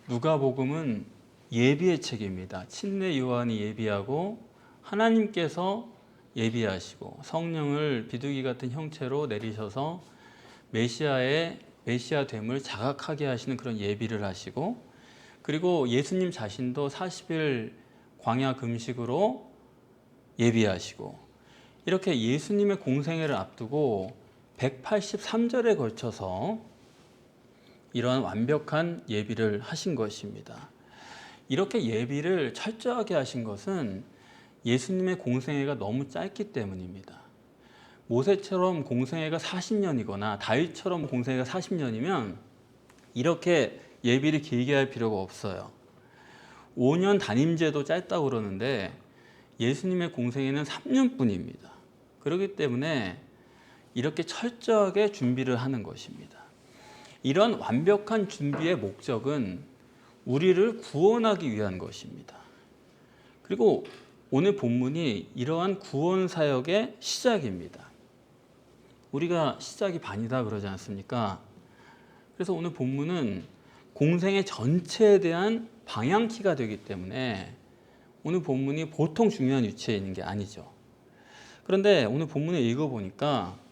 누가복음은 예비의 책입니다. 친례 요한이 예비하고 하나님께서 예비하시고 성령을 비둘기 같은 형체로 내리셔서 메시아됨을 자각하게 하시는 그런 예비를 하시고, 그리고 예수님 자신도 40일 광야 금식으로 예비하시고, 이렇게 예수님의 공생애를 앞두고 183절에 걸쳐서 이러한 완벽한 예비를 하신 것입니다. 이렇게 예비를 철저하게 하신 것은 예수님의 공생애가 너무 짧기 때문입니다. 모세처럼 공생애가 40년이거나 다윗처럼 공생애가 40년이면 이렇게 예비를 길게 할 필요가 없어요. 5년 단임제도 짧다고 그러는데 예수님의 공생애는 3년뿐입니다. 그렇기 때문에 이렇게 철저하게 준비를 하는 것입니다. 이런 완벽한 준비의 목적은 우리를 구원하기 위한 것입니다. 그리고 오늘 본문이 이러한 구원 사역의 시작입니다. 우리가 시작이 반이다 그러지 않습니까? 그래서 오늘 본문은 공생애 전체에 대한 방향키가 되기 때문에 오늘 본문이 보통 중요한 위치에 있는 게 아니죠. 그런데 오늘 본문을 읽어보니까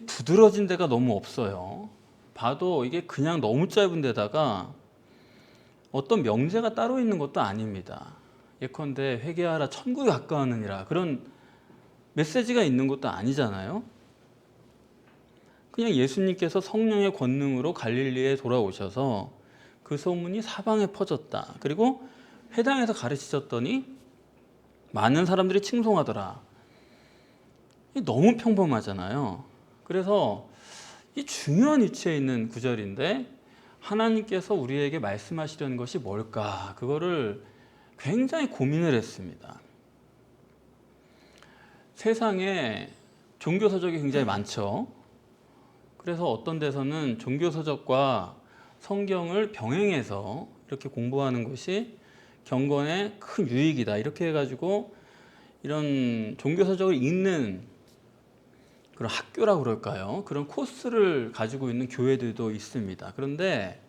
두드러진 데가 너무 없어요. 봐도 이게 그냥 너무 짧은 데다가 어떤 명제가 따로 있는 것도 아닙니다. 예컨대 회개하라 천국에 가까워하느니라 그런 메시지가 있는 것도 아니잖아요. 그냥 예수님께서 성령의 권능으로 갈릴리에 돌아오셔서 그 소문이 사방에 퍼졌다. 그리고 회당에서 가르치셨더니 많은 사람들이 칭송하더라. 너무 평범하잖아요. 그래서 이 중요한 위치에 있는 구절인데 하나님께서 우리에게 말씀하시려는 것이 뭘까? 그거를 굉장히 고민을 했습니다. 세상에 종교서적이 굉장히 많죠. 그래서 어떤 데서는 종교서적과 성경을 병행해서 이렇게 공부하는 것이 경건에 큰 유익이다. 이렇게 해가지고 이런 종교서적을 읽는 그런 학교라고 그럴까요? 그런 코스를 가지고 있는 교회들도 있습니다. 그런데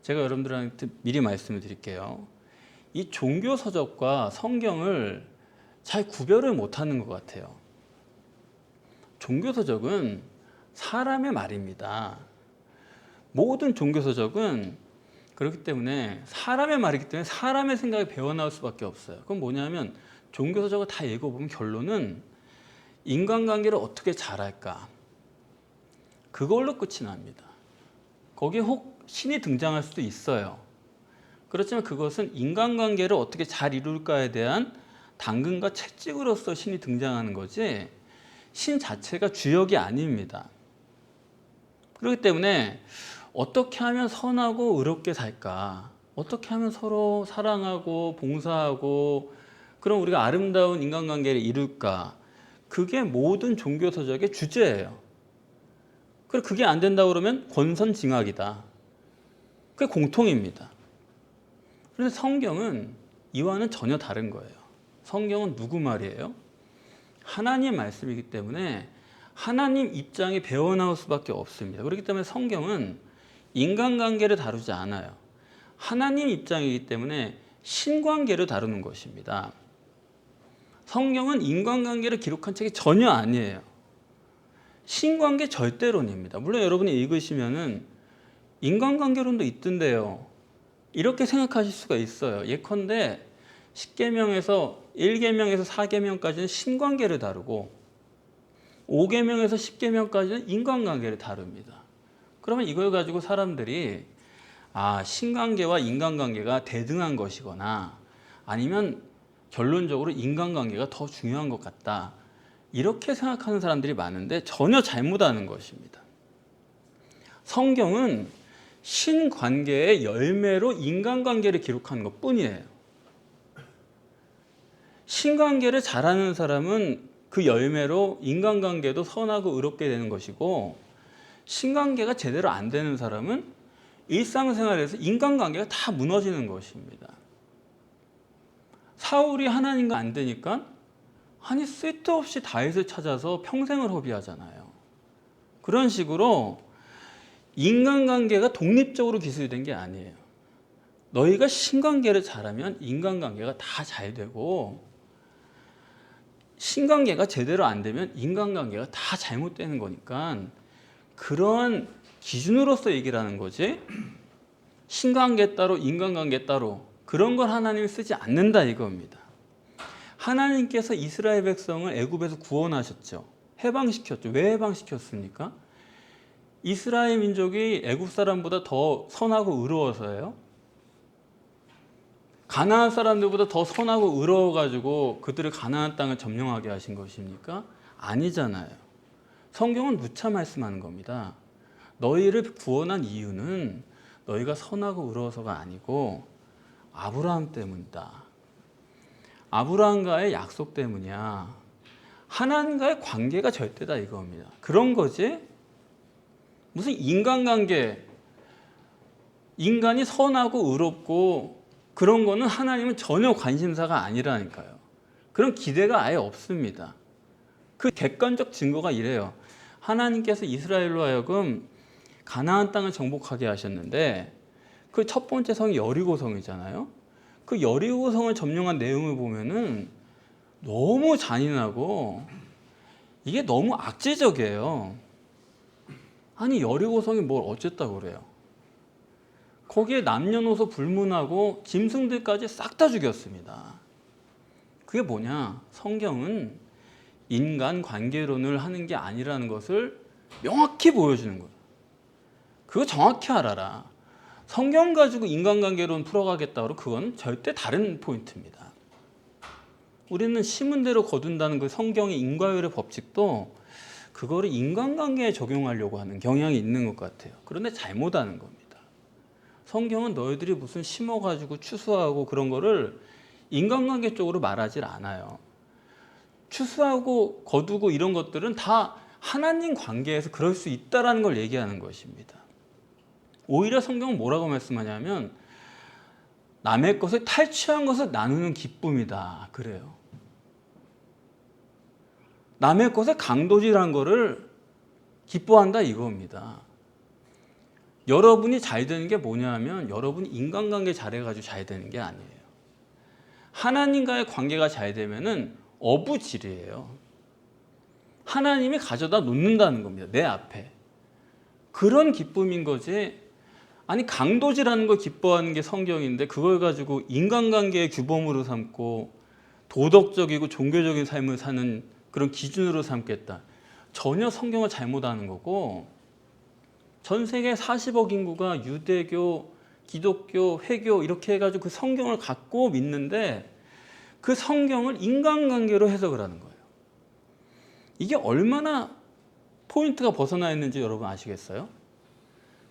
제가 여러분들한테 미리 말씀을 드릴게요. 이 종교서적과 성경을 잘 구별을 못하는 것 같아요. 종교서적은 사람의 말입니다. 모든 종교서적은 그렇기 때문에 사람의 말이기 때문에 사람의 생각이 배어나올 수밖에 없어요. 그건 뭐냐면 종교서적을 다 읽어보면 결론은 인간관계를 어떻게 잘할까? 그걸로 끝이 납니다. 거기에 혹 신이 등장할 수도 있어요. 그렇지만 그것은 인간관계를 어떻게 잘 이룰까에 대한 당근과 채찍으로서 신이 등장하는 거지 신 자체가 주역이 아닙니다. 그렇기 때문에 어떻게 하면 선하고 의롭게 살까? 어떻게 하면 서로 사랑하고 봉사하고 그럼 우리가 아름다운 인간관계를 이룰까? 그게 모든 종교서적의 주제예요. 그리고 그게 안 된다고 그러면 권선징악이다. 그게 공통입니다. 그런데 성경은 이와는 전혀 다른 거예요. 성경은 누구 말이에요? 하나님 말씀이기 때문에 하나님 입장이 배어나올 수밖에 없습니다. 그렇기 때문에 성경은 인간관계를 다루지 않아요. 하나님 입장이기 때문에 신관계를 다루는 것입니다. 성경은 인간관계를 기록한 책이 전혀 아니에요. 신관계 절대론입니다. 물론 여러분이 읽으시면은 인간관계론도 있던데요. 이렇게 생각하실 수가 있어요. 예컨대 10계명에서 1계명에서 4계명까지는 신관계를 다루고 5계명에서 10계명까지는 인간관계를 다룹니다. 그러면 이걸 가지고 사람들이 신관계와 인간관계가 대등한 것이거나 아니면 결론적으로 인간관계가 더 중요한 것 같다. 이렇게 생각하는 사람들이 많은데 전혀 잘못하는 것입니다. 성경은 신관계의 열매로 인간관계를 기록하는 것뿐이에요. 신관계를 잘하는 사람은 그 열매로 인간관계도 선하고 의롭게 되는 것이고 신관계가 제대로 안 되는 사람은 일상생활에서 인간관계가 다 무너지는 것입니다. 사울이 하나님과 안 되니까 쓸데없이 다윗을 찾아서 평생을 허비하잖아요. 그런 식으로 인간관계가 독립적으로 기술된 게 아니에요. 너희가 신관계를 잘하면 인간관계가 다 잘 되고, 신관계가 제대로 안 되면 인간관계가 다 잘못되는 거니까 그런 기준으로서 얘기를 하는 거지. 신관계 따로 인간관계 따로 그런 걸 하나님이 쓰지 않는다 이겁니다. 하나님께서 이스라엘 백성을 애굽에서 구원하셨죠. 해방시켰죠. 왜 해방시켰습니까? 이스라엘 민족이 애굽 사람보다 더 선하고 의로워서예요? 가나안 사람들보다 더 선하고 의로워가지고 그들을 가나안 땅을 점령하게 하신 것입니까? 아니잖아요. 성경은 누차 말씀하는 겁니다. 너희를 구원한 이유는 너희가 선하고 의로워서가 아니고 아브라함 때문이다. 아브라함과의 약속 때문이야. 하나님과의 관계가 절대다 이겁니다. 그런 거지? 무슨 인간관계, 인간이 선하고 의롭고 그런 거는 하나님은 전혀 관심사가 아니라니까요. 그런 기대가 아예 없습니다. 그 객관적 증거가 이래요. 하나님께서 이스라엘로 하여금 가나안 땅을 정복하게 하셨는데 그 첫 번째 성이 여리고성이잖아요. 그 여리고성을 점령한 내용을 보면은 너무 잔인하고 이게 너무 악재적이에요. 아니 여리고성이 뭘 어쨌다고 그래요. 거기에 남녀노소 불문하고 짐승들까지 싹 다 죽였습니다. 그게 뭐냐? 성경은 인간관계론을 하는 게 아니라는 것을 명확히 보여주는 거예요. 그거 정확히 알아라. 성경 가지고 인간관계론 풀어가겠다고 그건 절대 다른 포인트입니다. 우리는 심은 대로 거둔다는 그 성경의 인과율의 법칙도 그거를 인간관계에 적용하려고 하는 경향이 있는 것 같아요. 그런데 잘못하는 겁니다. 성경은 너희들이 무슨 심어가지고 추수하고 그런 거를 인간관계 쪽으로 말하질 않아요. 추수하고 거두고 이런 것들은 다 하나님 관계에서 그럴 수 있다는 걸 얘기하는 것입니다. 오히려 성경은 뭐라고 말씀하냐면 남의 것을 탈취한 것을 나누는 기쁨이다 그래요. 남의 것에 강도질한 거를 기뻐한다 이겁니다. 여러분이 잘 되는 게 뭐냐면 여러분이 인간관계 잘해가지고 잘 되는 게 아니에요. 하나님과의 관계가 잘 되면은 어부질이에요. 하나님이 가져다 놓는다는 겁니다. 내 앞에. 그런 기쁨인 거지. 아니 강도질하는 걸 기뻐하는 게 성경인데 그걸 가지고 인간관계의 규범으로 삼고 도덕적이고 종교적인 삶을 사는 그런 기준으로 삼겠다. 전혀 성경을 잘못하는 거고 전 세계 40억 인구가 유대교, 기독교, 회교 이렇게 해가지고 그 성경을 갖고 믿는데 그 성경을 인간관계로 해석을 하는 거예요. 이게 얼마나 포인트가 벗어나 있는지 여러분 아시겠어요?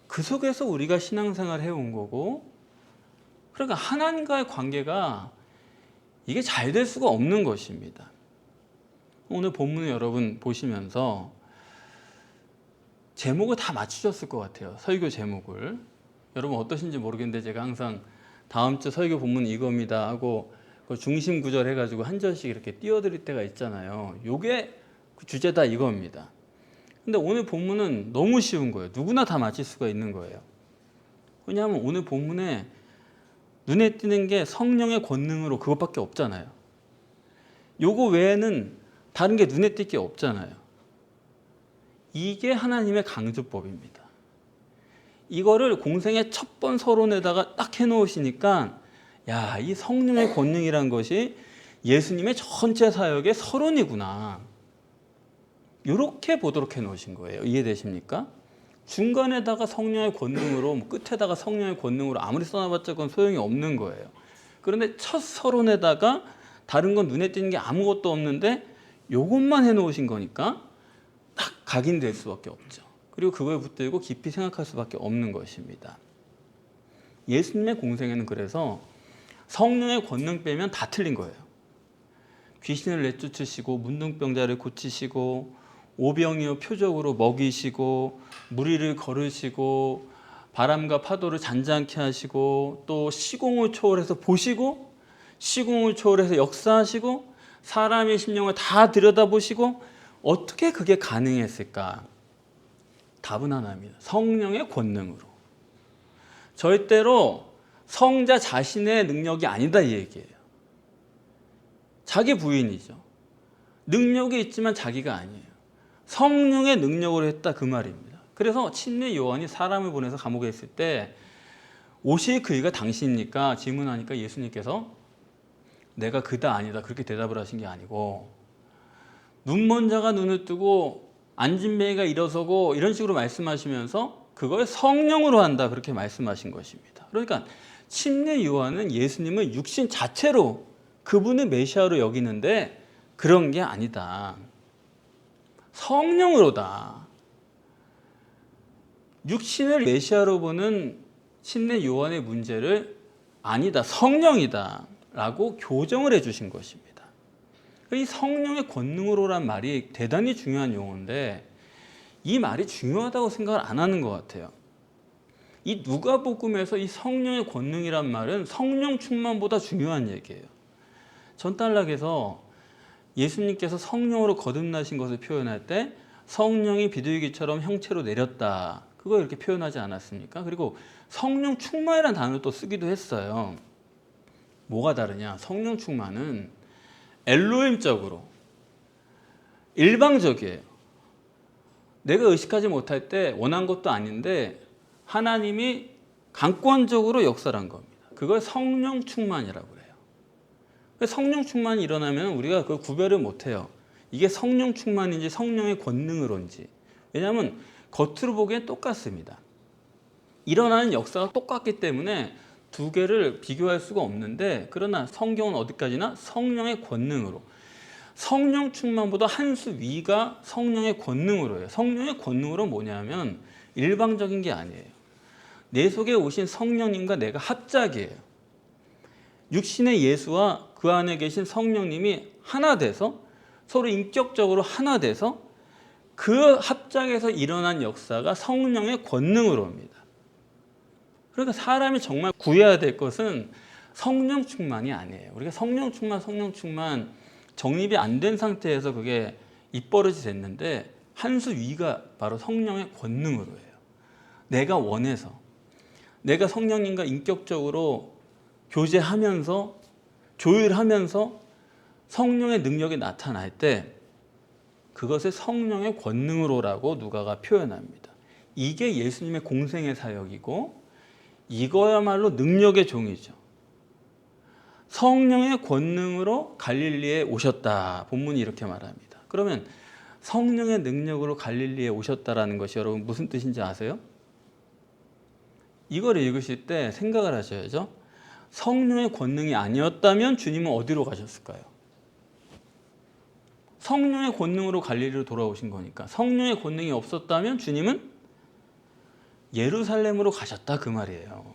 그 속에서 우리가 신앙생활 해온 거고 그러니까 하나님과의 관계가 이게 잘 될 수가 없는 것입니다. 오늘 본문을 여러분 보시면서 제목을 다 맞추셨을 것 같아요. 설교 제목을. 여러분 어떠신지 모르겠는데 제가 항상 다음 주 설교 본문 이겁니다 하고 그 중심 구절 해가지고 한 절씩 이렇게 띄워드릴 때가 있잖아요. 요게 그 주제다 이겁니다. 근데 오늘 본문은 너무 쉬운 거예요. 누구나 다 맞힐 수가 있는 거예요. 왜냐하면 오늘 본문에 눈에 띄는 게 성령의 권능으로 그것밖에 없잖아요. 요거 외에는 다른 게 눈에 띌 게 없잖아요. 이게 하나님의 강조법입니다. 이거를 공생의 첫 번 서론에다가 딱 해놓으시니까 야, 이 성령의 권능이란 것이 예수님의 전체 사역의 서론이구나. 이렇게 보도록 해놓으신 거예요. 이해되십니까? 중간에다가 성령의 권능으로 끝에다가 성령의 권능으로 아무리 써놔봤자 그건 소용이 없는 거예요. 그런데 첫 서론에다가 다른 건 눈에 띄는 게 아무것도 없는데 요것만 해놓으신 거니까 딱 각인될 수밖에 없죠. 그리고 그걸 붙들고 깊이 생각할 수밖에 없는 것입니다. 예수님의 공생에는 그래서 성령의 권능 빼면 다 틀린 거예요. 귀신을 내쫓으시고 문둥병자를 고치시고 오병이어 표적으로 먹이시고 무리를 걸으시고 바람과 파도를 잔잔케 하시고 또 시공을 초월해서 보시고 시공을 초월해서 역사하시고 사람의 심령을 다 들여다보시고 어떻게 그게 가능했을까? 답은 하나입니다. 성령의 권능으로. 절대로 성자 자신의 능력이 아니다 이 얘기예요. 자기 부인이죠. 능력이 있지만 자기가 아니에요. 성령의 능력으로 했다 그 말입니다. 그래서 침례 요한이 사람을 보내서 감옥에 있을 때 옷이 그이가 당신입니까? 질문하니까 예수님께서 내가 그다 아니다 그렇게 대답을 하신 게 아니고 눈먼 자가 눈을 뜨고 앉은 매가 일어서고 이런 식으로 말씀하시면서 그걸 성령으로 한다 그렇게 말씀하신 것입니다. 그러니까 침례 요한은 예수님을 육신 자체로 그분을 메시아로 여기는데 그런 게 아니다. 성령으로다. 육신을 메시아로 보는 침례 요한의 문제를 아니다. 성령이다. 라고 교정을 해주신 것입니다. 이 성령의 권능으로란 말이 대단히 중요한 용어인데 이 말이 중요하다고 생각을 안 하는 것 같아요. 이 누가복음에서 이 성령의 권능이란 말은 성령 충만보다 중요한 얘기예요. 전단락에서 예수님께서 성령으로 거듭나신 것을 표현할 때 성령이 비둘기처럼 형체로 내렸다. 그거 이렇게 표현하지 않았습니까? 그리고 성령 충만이라는 단어를 또 쓰기도 했어요. 뭐가 다르냐? 성령 충만은 엘로힘적으로 일방적이에요. 내가 의식하지 못할 때 원한 것도 아닌데 하나님이 강권적으로 역사를 한 겁니다. 그걸 성령 충만이라고 해요. 성령 충만이 일어나면 우리가 그 구별을 못해요. 이게 성령 충만인지 성령의 권능으로인지. 왜냐하면 겉으로 보기엔 똑같습니다. 일어나는 역사가 똑같기 때문에 두 개를 비교할 수가 없는데 그러나 성경은 어디까지나 성령의 권능으로 성령 충만보다 한 수 위가 성령의 권능으로 해요. 성령의 권능으로 뭐냐면 일방적인 게 아니에요. 내 속에 오신 성령님과 내가 합작이에요. 육신의 예수와 그 안에 계신 성령님이 하나 돼서 서로 인격적으로 하나 돼서 그 합작에서 일어난 역사가 성령의 권능으로 옵니다. 그러니까 사람이 정말 구해야 될 것은 성령 충만이 아니에요. 우리가 성령 충만 정립이 안 된 상태에서 그게 입버릇이 됐는데 한 수 위가 바로 성령의 권능으로 해요. 내가 원해서 내가 성령님과 인격적으로 교제하면서 조율하면서 성령의 능력이 나타날 때 그것을 성령의 권능으로라고 누가가 표현합니다. 이게 예수님의 공생의 사역이고 이거야말로 능력의 종이죠. 성령의 권능으로 갈릴리에 오셨다. 본문이 이렇게 말합니다. 그러면 성령의 능력으로 갈릴리에 오셨다라는 것이 여러분 무슨 뜻인지 아세요? 이걸 읽으실 때 생각을 하셔야죠. 성령의 권능이 아니었다면 주님은 어디로 가셨을까요? 성령의 권능으로 갈릴리로 돌아오신 거니까 성령의 권능이 없었다면 주님은 예루살렘으로 가셨다 그 말이에요.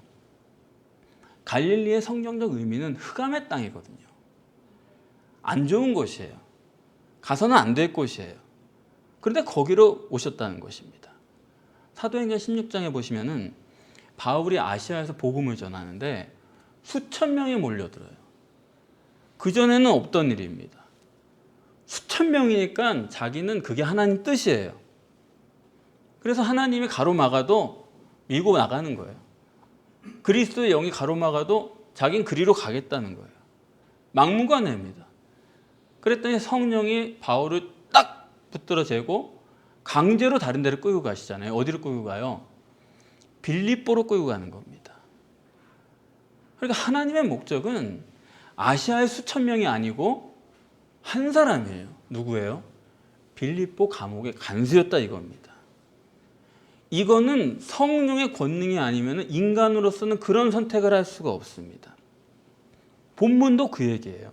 갈릴리의 성경적 의미는 흑암의 땅이거든요. 안 좋은 곳이에요. 가서는 안 될 곳이에요. 그런데 거기로 오셨다는 것입니다. 사도행전 16장에 보시면은 바울이 아시아에서 복음을 전하는데 수천 명이 몰려들어요. 그전에는 없던 일입니다. 수천 명이니까 자기는 그게 하나님 뜻이에요. 그래서 하나님이 가로막아도 밀고 나가는 거예요. 그리스도의 영이 가로막아도 자기는 그리로 가겠다는 거예요. 막무가내입니다. 그랬더니 성령이 바울을 딱 붙들어 재고 강제로 다른 데를 끌고 가시잖아요. 어디로 끌고 가요? 빌립보로 끌고 가는 겁니다. 그러니까 하나님의 목적은 아시아의 수천 명이 아니고 한 사람이에요. 누구예요? 빌립보 감옥의 간수였다 이겁니다. 이거는 성령의 권능이 아니면 인간으로서는 그런 선택을 할 수가 없습니다. 본문도 그 얘기예요.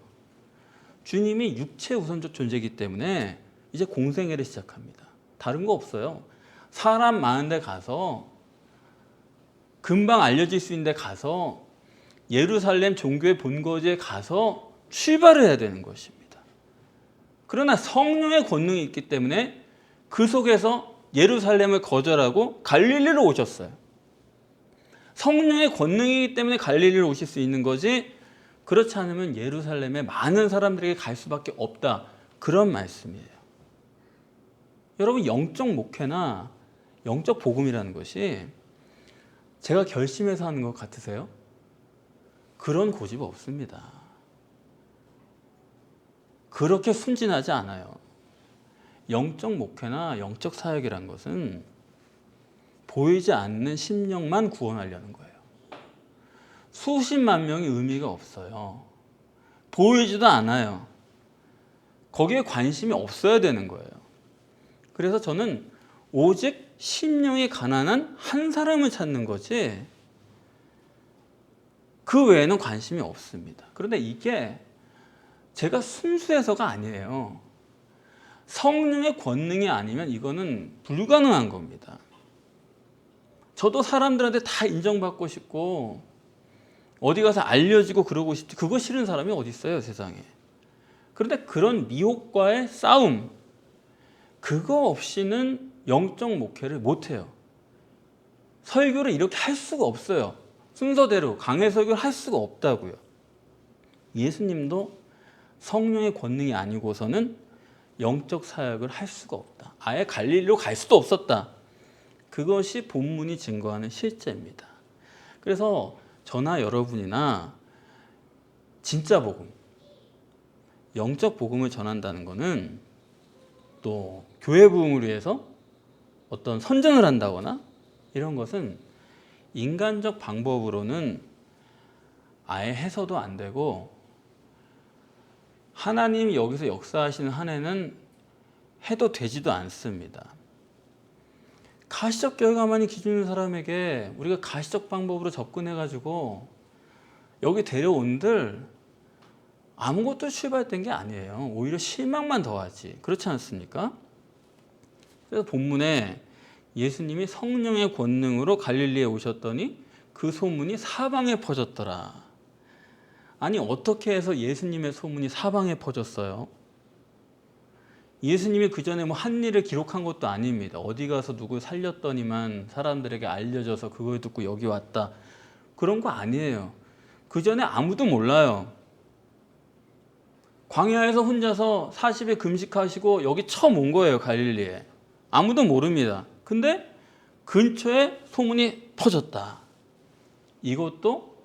주님이 육체 우선적 존재이기 때문에 이제 공생애를 시작합니다. 다른 거 없어요. 사람 많은 데 가서 금방 알려질 수 있는 데 가서 예루살렘 종교의 본거지에 가서 출발을 해야 되는 것입니다. 그러나 성령의 권능이 있기 때문에 그 속에서 예루살렘을 거절하고 갈릴리로 오셨어요. 성령의 권능이기 때문에 갈릴리로 오실 수 있는 거지 그렇지 않으면 예루살렘에 많은 사람들에게 갈 수밖에 없다. 그런 말씀이에요. 여러분 영적 목회나 영적 복음이라는 것이 제가 결심해서 하는 것 같으세요? 그런 고집 없습니다. 그렇게 순진하지 않아요. 영적 목회나 영적 사역이란 것은 보이지 않는 심령만 구원하려는 거예요. 수십만 명이 의미가 없어요. 보이지도 않아요. 거기에 관심이 없어야 되는 거예요. 그래서 저는 오직 심령이 가난한 한 사람을 찾는 거지 그 외에는 관심이 없습니다. 그런데 이게 제가 순수해서가 아니에요. 성령의 권능이 아니면 이거는 불가능한 겁니다. 저도 사람들한테 다 인정받고 싶고 어디 가서 알려지고 그러고 싶지 그거 싫은 사람이 어디 있어요 세상에. 그런데 그런 미혹과의 싸움 그거 없이는 영적 목회를 못해요. 설교를 이렇게 할 수가 없어요. 순서대로 강해 설교를 할 수가 없다고요. 예수님도 성령의 권능이 아니고서는 영적 사역을 할 수가 없다. 아예 갈릴리로 갈 수도 없었다. 그것이 본문이 증거하는 실제입니다. 그래서 저나 여러분이나 진짜 복음, 영적 복음을 전한다는 것은 또 교회 부흥을 위해서 어떤 선전을 한다거나 이런 것은 인간적 방법으로는 아예 해서도 안 되고 하나님이 여기서 역사하시는 한 해는 해도 되지도 않습니다. 가시적 결과만이 기준인 사람에게 우리가 가시적 방법으로 접근해가지고 여기 데려온들 아무것도 출발된 게 아니에요. 오히려 실망만 더하지. 그렇지 않습니까? 그래서 본문에 예수님이 성령의 권능으로 갈릴리에 오셨더니 그 소문이 사방에 퍼졌더라. 아니 어떻게 해서 예수님의 소문이 사방에 퍼졌어요? 예수님이 그 전에 뭐 한 일을 기록한 것도 아닙니다. 어디 가서 누구 살렸더니만 사람들에게 알려져서 그걸 듣고 여기 왔다. 그런 거 아니에요. 그 전에 아무도 몰라요. 광야에서 혼자서 40일 금식하시고 여기 처음 온 거예요. 갈릴리에. 아무도 모릅니다. 근데 근처에 소문이 퍼졌다. 이것도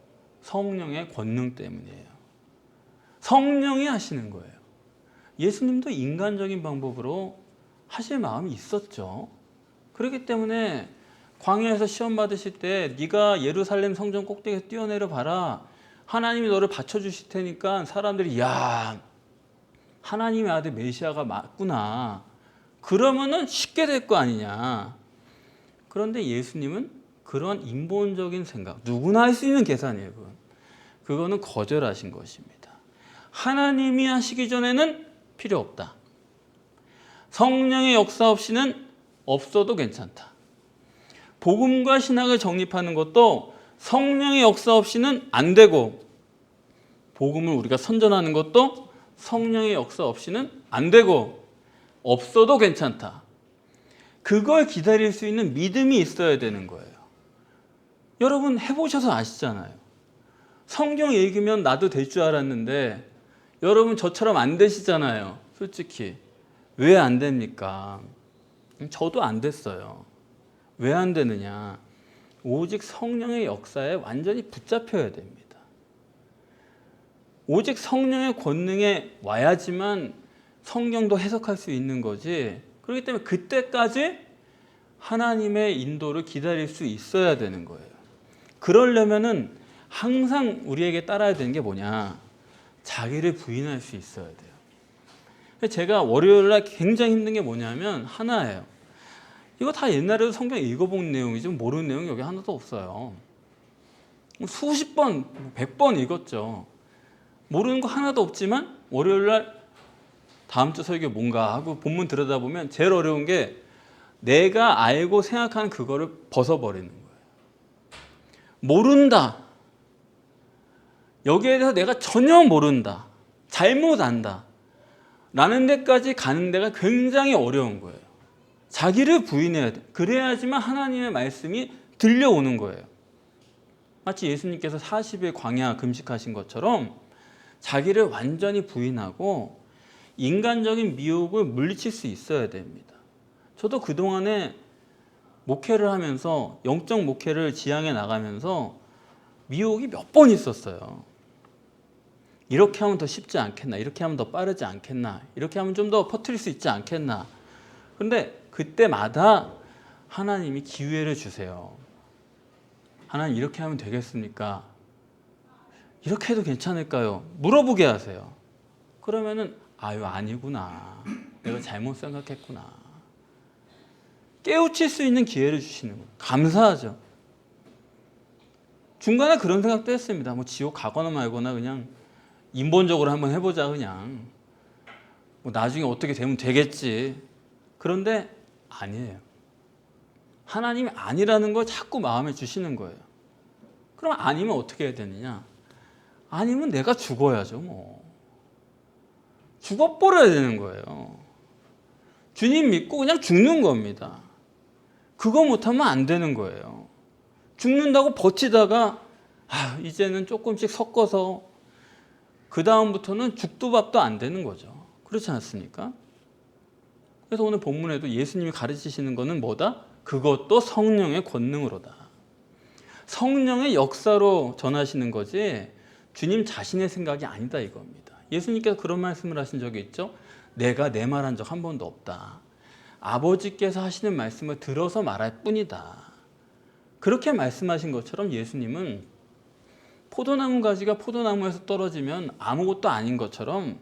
성령의 권능 때문이에요. 성령이 하시는 거예요. 예수님도 인간적인 방법으로 하실 마음이 있었죠. 그렇기 때문에 광야에서 시험 받으실 때 네가 예루살렘 성전 꼭대기에서 뛰어내려 봐라. 하나님이 너를 받쳐주실 테니까 사람들이 야 하나님의 아들 메시아가 맞구나. 그러면은 쉽게 될 거 아니냐. 그런데 예수님은 그런 인본적인 생각, 누구나 할 수 있는 계산이에요. 그거는 거절하신 것입니다. 하나님이 하시기 전에는 필요 없다. 성령의 역사 없이는 없어도 괜찮다. 복음과 신학을 정립하는 것도 성령의 역사 없이는 안 되고 복음을 우리가 선전하는 것도 성령의 역사 없이는 안 되고 없어도 괜찮다. 그걸 기다릴 수 있는 믿음이 있어야 되는 거예요. 여러분 해보셔서 아시잖아요. 성경 읽으면 나도 될 줄 알았는데 여러분 저처럼 안 되시잖아요. 솔직히. 왜 안 됩니까? 저도 안 됐어요. 왜 안 되느냐? 오직 성령의 역사에 완전히 붙잡혀야 됩니다. 오직 성령의 권능에 와야지만 성경도 해석할 수 있는 거지. 그렇기 때문에 그때까지 하나님의 인도를 기다릴 수 있어야 되는 거예요. 그러려면은 항상 우리에게 따라야 되는 게 뭐냐? 자기를 부인할 수 있어야 돼요. 제가 월요일날 굉장히 힘든 게 뭐냐면 하나예요. 이거 다 옛날에도 성경 읽어본 내용이지 모르는 내용이 여기 하나도 없어요. 수십 번, 100번 읽었죠. 모르는 거 하나도 없지만 월요일날 다음 주 설교 뭔가 하고 본문 들여다보면 제일 어려운 게 내가 알고 생각하는 그거를 벗어버리는 거예요. 모른다. 여기에 대해서 내가 전혀 모른다. 잘못 안다. 라는 데까지 가는 데가 굉장히 어려운 거예요. 자기를 부인해야 돼. 그래야지만 하나님의 말씀이 들려오는 거예요. 마치 예수님께서 40일 광야 금식하신 것처럼 자기를 완전히 부인하고 인간적인 미혹을 물리칠 수 있어야 됩니다. 저도 그동안에 목회를 하면서 영적 목회를 지향해 나가면서 미혹이 몇 번 있었어요. 이렇게 하면 더 쉽지 않겠나? 이렇게 하면 더 빠르지 않겠나? 이렇게 하면 좀 더 퍼뜨릴 수 있지 않겠나? 그런데 그때마다 하나님이 기회를 주세요. 하나님 이렇게 하면 되겠습니까? 이렇게 해도 괜찮을까요? 물어보게 하세요. 그러면은 아유 아니구나. 내가 잘못 생각했구나. 깨우칠 수 있는 기회를 주시는 거예요. 감사하죠. 중간에 그런 생각도 했습니다. 뭐 지옥 가거나 말거나 그냥 인본적으로 한번 해보자 그냥. 뭐 나중에 어떻게 되면 되겠지. 그런데 아니에요. 하나님이 아니라는 걸 자꾸 마음에 주시는 거예요. 그럼 아니면 어떻게 해야 되느냐? 아니면 내가 죽어야죠 뭐. 죽어버려야 되는 거예요. 주님 믿고 그냥 죽는 겁니다. 그거 못하면 안 되는 거예요. 죽는다고 버티다가 이제는 조금씩 섞어서 그 다음부터는 죽도 밥도 안 되는 거죠. 그렇지 않습니까? 그래서 오늘 본문에도 예수님이 가르치시는 것은 뭐다? 그것도 성령의 권능으로다. 성령의 역사로 전하시는 거지 주님 자신의 생각이 아니다 이겁니다. 예수님께서 그런 말씀을 하신 적이 있죠. 내가 내 말한 적 한 번도 없다. 아버지께서 하시는 말씀을 들어서 말할 뿐이다. 그렇게 말씀하신 것처럼 예수님은 포도나무 가지가 포도나무에서 떨어지면 아무것도 아닌 것처럼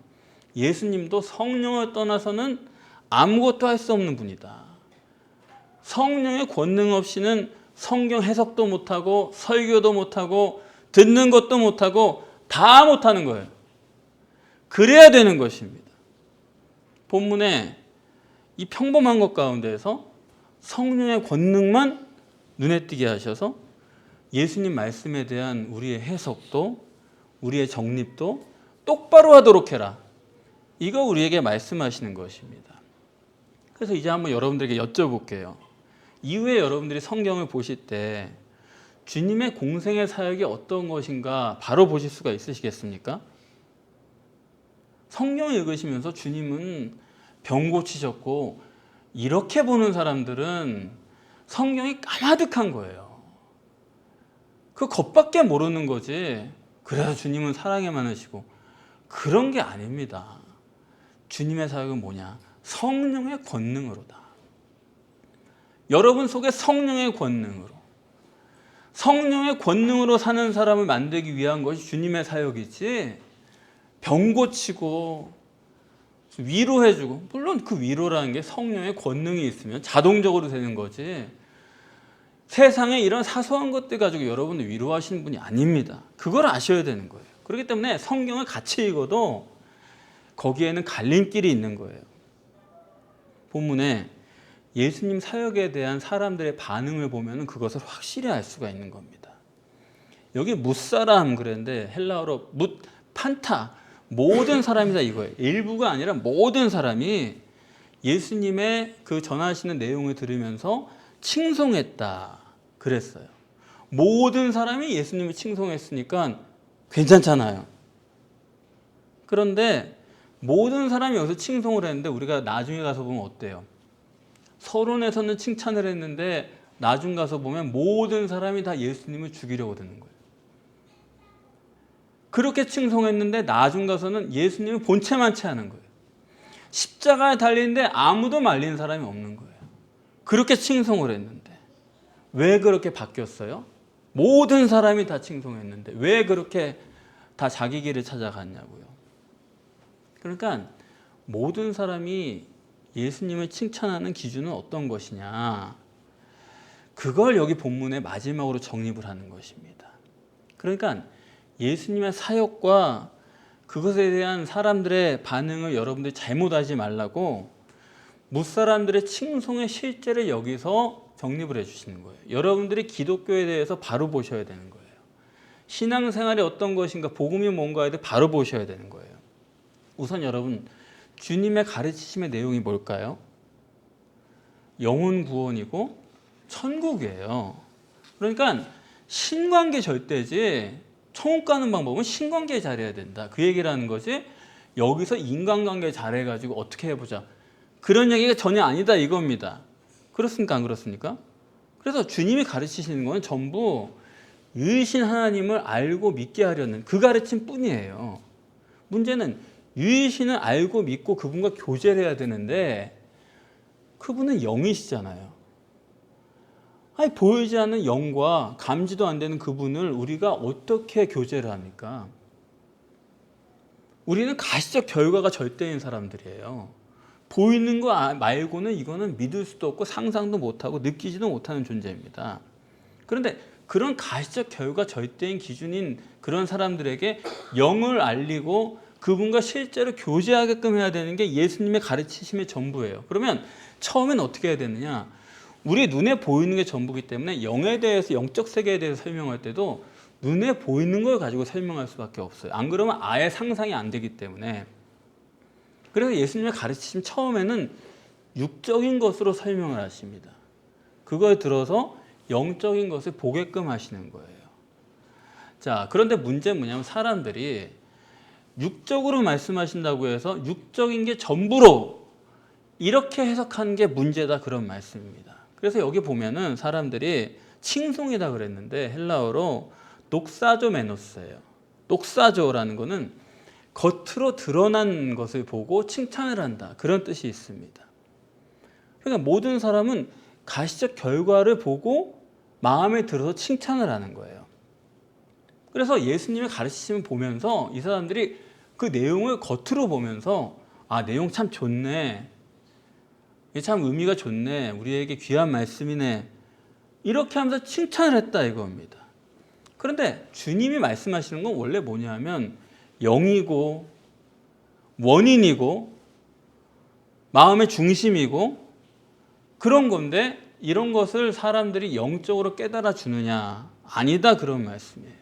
예수님도 성령을 떠나서는 아무것도 할 수 없는 분이다. 성령의 권능 없이는 성경 해석도 못하고 설교도 못하고 듣는 것도 못하고 다 못하는 거예요. 그래야 되는 것입니다. 본문에 이 평범한 것 가운데에서 성령의 권능만 눈에 띄게 하셔서 예수님 말씀에 대한 우리의 해석도 우리의 정립도 똑바로 하도록 해라. 이거 우리에게 말씀하시는 것입니다. 그래서 이제 한번 여러분들에게 여쭤볼게요. 이후에 여러분들이 성경을 보실 때 주님의 공생의 사역이 어떤 것인가 바로 보실 수가 있으시겠습니까? 성경을 읽으시면서 주님은 병 고치셨고 이렇게 보는 사람들은 성경이 까마득한 거예요. 그 겉밖에 모르는 거지. 그래서 주님은 사랑이 많으시고 그런 게 아닙니다. 주님의 사역은 뭐냐? 성령의 권능으로다. 여러분 속에 성령의 권능으로 사는 사람을 만들기 위한 것이 주님의 사역이지 병 고치고 위로해주고 물론 그 위로라는 게 성령의 권능이 있으면 자동적으로 되는 거지 세상에 이런 사소한 것들 가지고 여러분을 위로하시는 분이 아닙니다. 그걸 아셔야 되는 거예요. 그렇기 때문에 성경을 같이 읽어도 거기에는 갈림길이 있는 거예요. 본문에 예수님 사역에 대한 사람들의 반응을 보면 그것을 확실히 알 수가 있는 겁니다. 여기 뭇사람 그랬는데 헬라어로 뭇, 판타 모든 사람이다 이거예요. 일부가 아니라 모든 사람이 예수님의 그 전하시는 내용을 들으면서 칭송했다 그랬어요. 모든 사람이 예수님을 칭송했으니까 괜찮잖아요. 그런데 모든 사람이 여기서 칭송을 했는데 우리가 나중에 가서 보면 어때요? 서론에서는 칭찬을 했는데 나중 가서 보면 모든 사람이 다 예수님을 죽이려고 드는 거예요. 그렇게 칭송했는데 나중 가서는 예수님을 본체만 체하는 거예요. 십자가에 달리는데 아무도 말린 사람이 없는 거예요. 그렇게 칭송을 했는데 왜 그렇게 바뀌었어요? 모든 사람이 다 칭송했는데 왜 그렇게 다 자기 길을 찾아갔냐고요. 그러니까 모든 사람이 예수님을 칭찬하는 기준은 어떤 것이냐, 그걸 여기 본문의 마지막으로 정립을 하는 것입니다. 그러니까 예수님의 사역과 그것에 대한 사람들의 반응을 여러분들이 잘못하지 말라고 뭇사람들의 칭송의 실제를 여기서 정립을 해주시는 거예요. 여러분들이 기독교에 대해서 바로 보셔야 되는 거예요. 신앙생활이 어떤 것인가, 복음이 뭔가에 대해 바로 보셔야 되는 거예요. 우선 여러분, 주님의 가르치심의 내용이 뭘까요? 영혼 구원이고 천국이에요. 그러니까 신관계 절대지 천국 가는 방법은 신관계 잘해야 된다. 그 얘기를 하는 거지 여기서 인간관계 잘해가지고 어떻게 해보자. 그런 얘기가 전혀 아니다 이겁니다. 그렇습니까? 안 그렇습니까? 그래서 주님이 가르치시는 건 전부 유이신 하나님을 알고 믿게 하려는 그 가르침 뿐이에요. 문제는 유이신을 알고 믿고 그분과 교제를 해야 되는데 그분은 영이시잖아요. 아니, 보이지 않는 영과 감지도 안 되는 그분을 우리가 어떻게 교제를 합니까? 우리는 가시적 결과가 절대인 사람들이에요. 보이는 거 말고는 이거는 믿을 수도 없고 상상도 못하고 느끼지도 못하는 존재입니다. 그런데 그런 가시적 결과 절대인 기준인 그런 사람들에게 영을 알리고 그분과 실제로 교제하게끔 해야 되는 게 예수님의 가르치심의 전부예요. 그러면 처음엔 어떻게 해야 되느냐? 우리 눈에 보이는 게 전부기 때문에 영에 대해서, 영적 세계에 대해서 설명할 때도 눈에 보이는 걸 가지고 설명할 수밖에 없어요. 안 그러면 아예 상상이 안 되기 때문에. 그래서 예수님의 가르치심 처음에는 육적인 것으로 설명을 하십니다. 그걸 들어서 영적인 것을 보게끔 하시는 거예요. 자, 그런데 문제는 뭐냐면 사람들이 육적으로 말씀하신다고 해서 육적인 게 전부로 이렇게 해석하는 게 문제다, 그런 말씀입니다. 그래서 여기 보면은 사람들이 칭송이다 그랬는데 헬라어로 독사조메노스예요. 독사조라는 거는 겉으로 드러난 것을 보고 칭찬을 한다, 그런 뜻이 있습니다. 그러니까 모든 사람은 가시적 결과를 보고 마음에 들어서 칭찬을 하는 거예요. 그래서 예수님의 가르치심을 보면서 이 사람들이 그 내용을 겉으로 보면서 아, 내용 참 좋네, 이게 참 의미가 좋네, 우리에게 귀한 말씀이네, 이렇게 하면서 칭찬을 했다 이겁니다. 그런데 주님이 말씀하시는 건 원래 뭐냐면 영이고 원인이고 마음의 중심이고 그런 건데 이런 것을 사람들이 영적으로 깨달아 주느냐? 아니다, 그런 말씀이에요.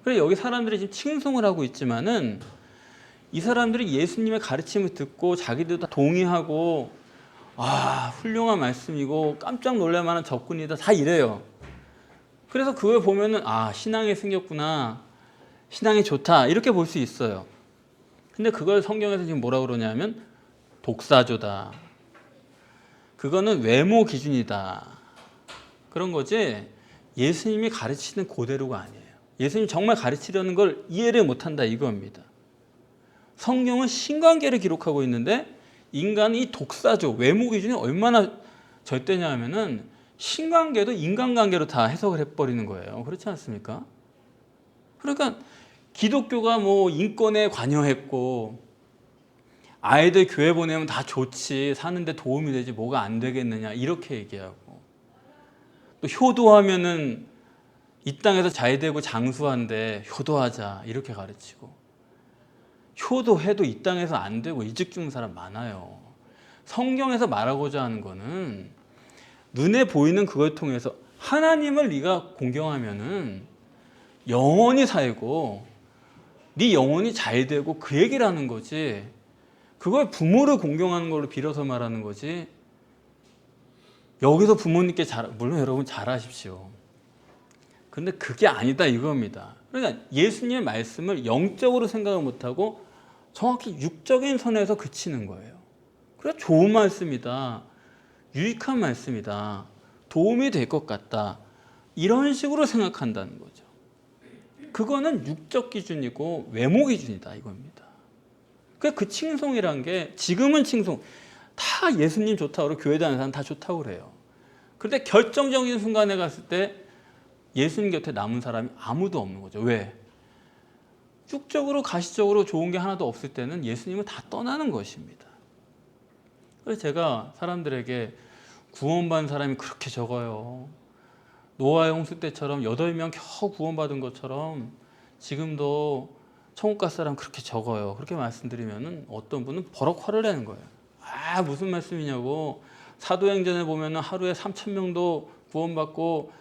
그래서 여기 사람들이 지금 칭송을 하고 있지만은 이 사람들이 예수님의 가르침을 듣고 자기들도 다 동의하고 아, 훌륭한 말씀이고 깜짝 놀랄 만한 접근이다, 다 이래요. 그래서 그걸 보면은 아, 신앙이 생겼구나, 신앙이 좋다, 이렇게 볼 수 있어요. 근데 그걸 성경에서 지금 뭐라 그러냐면 독사조다, 그거는 외모 기준이다, 그런 거지 예수님이 가르치는 그대로가 아니에요. 예수님이 정말 가르치려는 걸 이해를 못한다, 이겁니다. 성경은 신관계를 기록하고 있는데 인간이 이 독사조, 외모 기준이 얼마나 절대냐 하면은 신관계도 인간관계로 다 해석을 해버리는 거예요. 그렇지 않습니까? 그러니까 기독교가 뭐 인권에 관여했고 아이들 교회 보내면 다 좋지, 사는데 도움이 되지 뭐가 안 되겠느냐, 이렇게 얘기하고, 또 효도하면은 이 땅에서 잘되고 장수한데 효도하자, 이렇게 가르치고, 효도해도 이 땅에서 안 되고 이직 죽는 사람 많아요. 성경에서 말하고자 하는 거는 눈에 보이는 그걸 통해서 하나님을 네가 공경하면은 영원히 살고 네 영혼이 잘 되고 그 얘기를 하는 거지, 그걸 부모를 공경하는 걸로 빌어서 말하는 거지. 여기서 부모님께 물론 여러분 잘하십시오. 근데 그게 아니다, 이겁니다. 그러니까 예수님의 말씀을 영적으로 생각을 못하고 정확히 육적인 선에서 그치는 거예요. 그래, 좋은 말씀이다, 유익한 말씀이다, 도움이 될 것 같다, 이런 식으로 생각한다는 거죠. 그거는 육적 기준이고 외모 기준이다, 이겁니다. 그 칭송이란 게 지금은 칭송 다 예수님 좋다고 그러고 교회 다니는 사람 다 좋다고 그래요. 그런데 결정적인 순간에 갔을 때 예수님 곁에 남은 사람이 아무도 없는 거죠. 왜? 육적으로 가시적으로 좋은 게 하나도 없을 때는 예수님은 다 떠나는 것입니다. 그래서 제가 사람들에게 구원받은 사람이 그렇게 적어요, 노아의 홍수 때처럼 8명 겨우 구원받은 것처럼 지금도 천국 갈 사람 그렇게 적어요, 그렇게 말씀드리면은 어떤 분은 버럭 화를 내는 거예요. 아, 무슨 말씀이냐고, 사도행전에 보면은 하루에 3,000명도 구원받고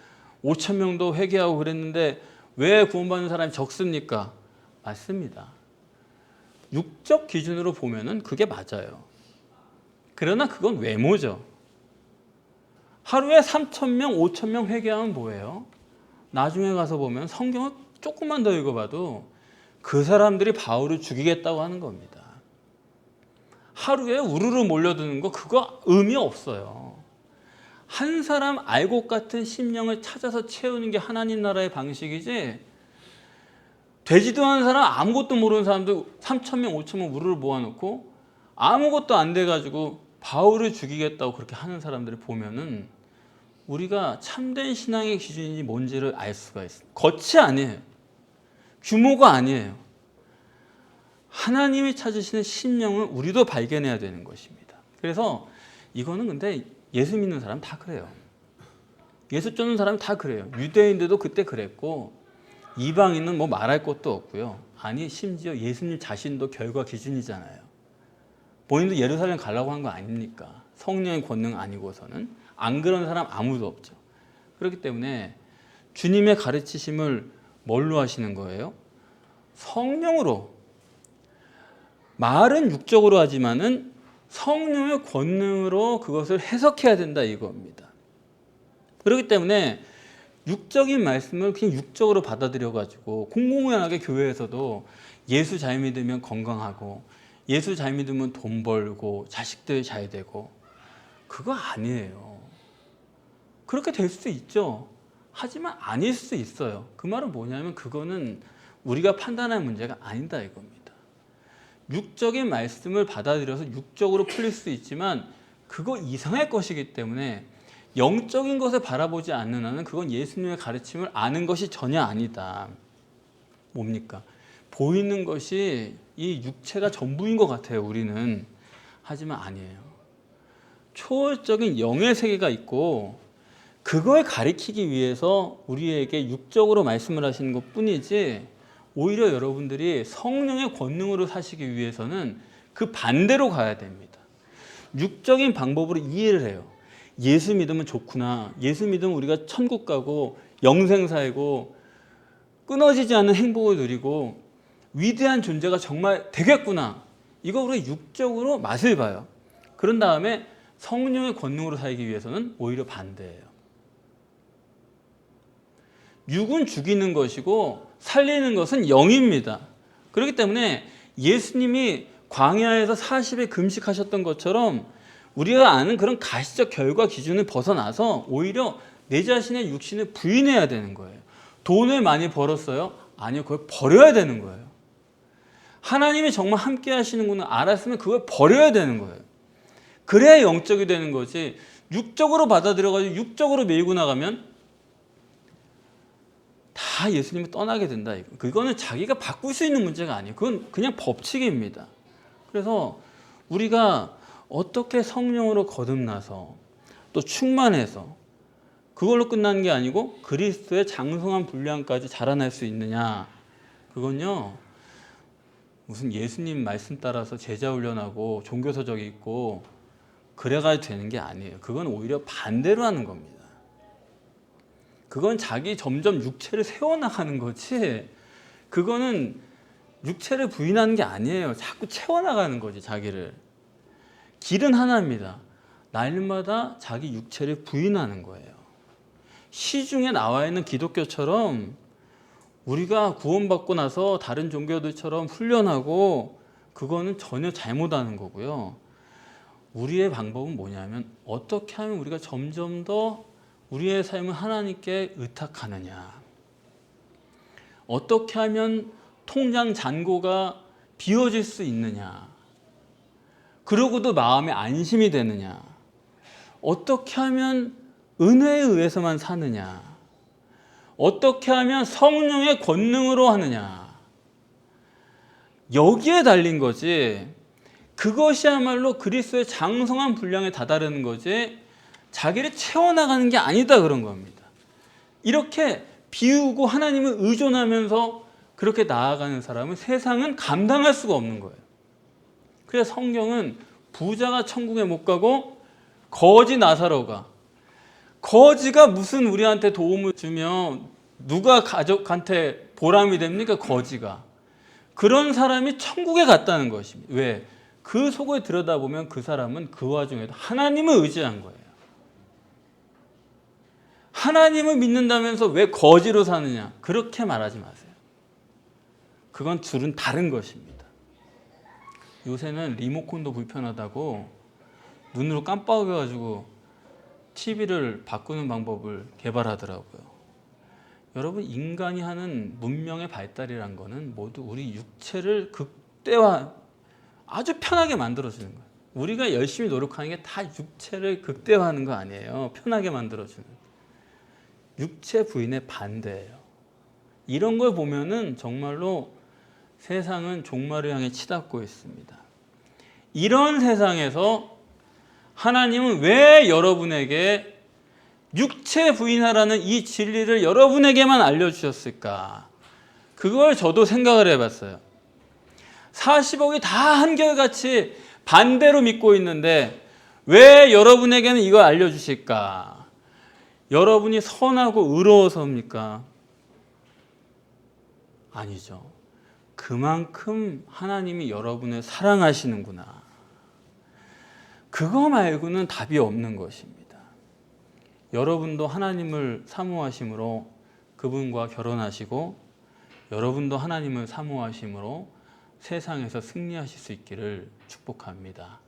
5,000명도 회개하고 그랬는데 왜 구원받는 사람이 적습니까? 맞습니다. 육적 기준으로 보면은 그게 맞아요. 그러나 그건 외모죠. 하루에 3,000명, 5,000명 회개하면 뭐예요? 나중에 가서 보면 성경을 조금만 더 읽어봐도 그 사람들이 바울을 죽이겠다고 하는 겁니다. 하루에 우르르 몰려드는 거 그거 의미 없어요. 한 사람 알곡 같은 심령을 찾아서 채우는 게 하나님 나라의 방식이지, 되지도 않은 사람, 아무것도 모르는 사람도 3,000명, 5,000명 무리를 모아놓고 아무것도 안 돼가지고 바울을 죽이겠다고 그렇게 하는 사람들을 보면은 우리가 참된 신앙의 기준이 뭔지를 알 수가 있어요. 겉이 아니에요. 규모가 아니에요. 하나님이 찾으시는 심령을 우리도 발견해야 되는 것입니다. 그래서 이거는 근데 예수 믿는 사람 다 그래요. 예수 쫓는 사람 다 그래요. 유대인들도 그때 그랬고 이방인은 뭐 말할 것도 없고요. 아니 심지어 예수님 자신도 결과 기준이잖아요. 본인도 예루살렘 가려고 한 거 아닙니까? 성령의 권능 아니고서는. 안 그런 사람 아무도 없죠. 그렇기 때문에 주님의 가르치심을 뭘로 하시는 거예요? 성령으로. 말은 육적으로 하지만은 성령의 권능으로 그것을 해석해야 된다 이겁니다. 그렇기 때문에 육적인 말씀을 그냥 육적으로 받아들여가지고 공공연하게 교회에서도 예수 잘 믿으면 건강하고 예수 잘 믿으면 돈 벌고 자식들 잘 되고, 그거 아니에요. 그렇게 될 수도 있죠. 하지만 아닐 수도 있어요. 그 말은 뭐냐면 그거는 우리가 판단할 문제가 아니다 이겁니다. 육적인 말씀을 받아들여서 육적으로 풀릴 수 있지만 그거 이상할 것이기 때문에 영적인 것을 바라보지 않는 한은 그건 예수님의 가르침을 아는 것이 전혀 아니다. 뭡니까? 보이는 것이 이 육체가 전부인 것 같아요, 우리는. 하지만 아니에요. 초월적인 영의 세계가 있고 그걸 가리키기 위해서 우리에게 육적으로 말씀을 하시는 것 뿐이지, 오히려 여러분들이 성령의 권능으로 사시기 위해서는 그 반대로 가야 됩니다. 육적인 방법으로 이해를 해요. 예수 믿으면 좋구나. 예수 믿으면 우리가 천국 가고 영생 살고 끊어지지 않는 행복을 누리고 위대한 존재가 정말 되겠구나. 이거 우리가 육적으로 맛을 봐요. 그런 다음에 성령의 권능으로 살기 위해서는 오히려 반대예요. 육은 죽이는 것이고 살리는 것은 영입니다. 그렇기 때문에 예수님이 광야에서 40일 금식하셨던 것처럼 우리가 아는 그런 가시적 결과 기준을 벗어나서 오히려 내 자신의 육신을 부인해야 되는 거예요. 돈을 많이 벌었어요? 아니요, 그걸 버려야 되는 거예요. 하나님이 정말 함께 하시는구나 알았으면 그걸 버려야 되는 거예요. 그래야 영적이 되는 거지, 육적으로 받아들여가지고 육적으로 밀고 나가면 다 예수님이 떠나게 된다. 그거는 자기가 바꿀 수 있는 문제가 아니에요. 그건 그냥 법칙입니다. 그래서 우리가 어떻게 성령으로 거듭나서 또 충만해서 그걸로 끝나는 게 아니고 그리스도의 장성한 분량까지 자라날 수 있느냐, 그건요 무슨 예수님 말씀 따라서 제자 훈련하고 종교서적 읽고 그래가지고 되는 게 아니에요. 그건 오히려 반대로 하는 겁니다. 그건 자기 점점 육체를 세워나가는 거지, 그거는 육체를 부인하는 게 아니에요. 자꾸 채워나가는 거지 자기를. 길은 하나입니다. 날마다 자기 육체를 부인하는 거예요. 시중에 나와 있는 기독교처럼 우리가 구원받고 나서 다른 종교들처럼 훈련하고 그거는 전혀 잘못하는 거고요. 우리의 방법은 뭐냐면 어떻게 하면 우리가 점점 더 우리의 삶을 하나님께 의탁하느냐, 어떻게 하면 통장 잔고가 비워질 수 있느냐, 그러고도 마음에 안심이 되느냐, 어떻게 하면 은혜에 의해서만 사느냐, 어떻게 하면 성령의 권능으로 하느냐, 여기에 달린 거지, 그것이야말로 그리스도의 장성한 분량에 다다르는 거지 자기를 채워나가는 게 아니다 그런 겁니다. 이렇게 비우고 하나님을 의존하면서 그렇게 나아가는 사람은 세상은 감당할 수가 없는 거예요. 그래서 성경은 부자가 천국에 못 가고 거지 나사로가, 거지가 무슨 우리한테 도움을 주면 누가 가족한테 보람이 됩니까? 거지가. 그런 사람이 천국에 갔다는 것입니다. 왜? 그 속을 들여다보면 그 사람은 그 와중에도 하나님을 의지한 거예요. 하나님을 믿는다면서 왜 거지로 사느냐, 그렇게 말하지 마세요. 그건 둘은 다른 것입니다. 요새는 리모컨도 불편하다고 눈으로 깜빡여가지고 TV를 바꾸는 방법을 개발하더라고요. 여러분, 인간이 하는 문명의 발달이란 거는 모두 우리 육체를 극대화, 아주 편하게 만들어주는 거예요. 우리가 열심히 노력하는 게 다 육체를 극대화하는 거 아니에요. 편하게 만들어주는. 육체 부인의 반대예요. 이런 걸 보면은 정말로 세상은 종말을 향해 치닫고 있습니다. 이런 세상에서 하나님은 왜 여러분에게 육체 부인하라는 이 진리를 여러분에게만 알려주셨을까? 그걸 저도 생각을 해봤어요. 40억이 다 한결같이 반대로 믿고 있는데 왜 여러분에게는 이걸 알려주실까? 여러분이 선하고 의로워서입니까? 아니죠. 그만큼 하나님이 여러분을 사랑하시는구나. 그거 말고는 답이 없는 것입니다. 여러분도 하나님을 사모하심으로 그분과 결혼하시고 여러분도 하나님을 사모하심으로 세상에서 승리하실 수 있기를 축복합니다.